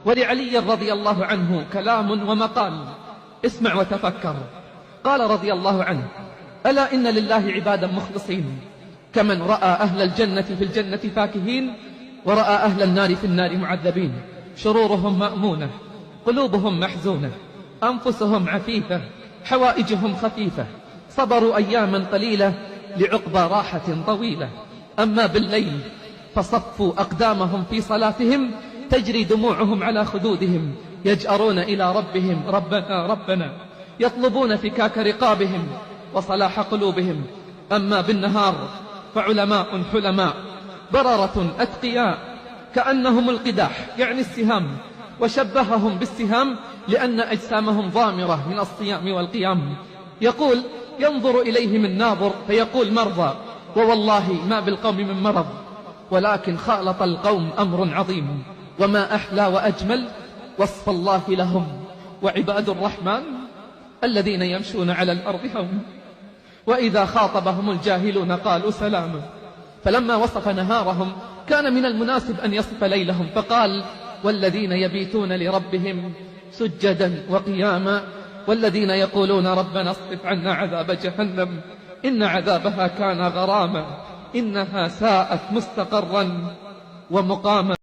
ولعلي رضي الله عنه كلام ومقال، اسمع وتفكر. قال رضي الله عنه: ألا إن لله عبادا مخلصين، كمن رأى أهل الجنة في الجنة فاكهين، ورأى أهل النار في النار معذبين، شرورهم مأمونة، قلوبهم محزونة، أنفسهم عفيفة، حوائجهم خفيفة، صبروا أياما قليلة لعقبى راحة طويلة. أما بالليل فصفوا أقدامهم في صلاتهم، تجري دموعهم على خدودهم، يجأرون إلى ربهم: ربنا ربنا، يطلبون فكاك رقابهم وصلاح قلوبهم. أما بالنهار فعلماء حلماء، بررة أتقياء، كأنهم القداح يعني السهام، وشبههم بالسهام لأن أجسامهم ضامرة من الصيام والقيام. يقول: ينظر إليهم الناظر فيقول: مرضى، ووالله ما بالقوم من مرض، ولكن خالط القوم أمر عظيم. وما أحلى وأجمل وصف الله لهم: وعباد الرحمن الذين يمشون على الأرض هون، وإذا خاطبهم الجاهلون قالوا سلاما. فلما وصف نهارهم كان من المناسب أن يصف ليلهم، فقال: والذين يبيتون لربهم سجدا وقياما، والذين يقولون ربنا اصرف عنا عذاب جهنم إن عذابها كان غراما إنها ساءت مستقرا ومقاما.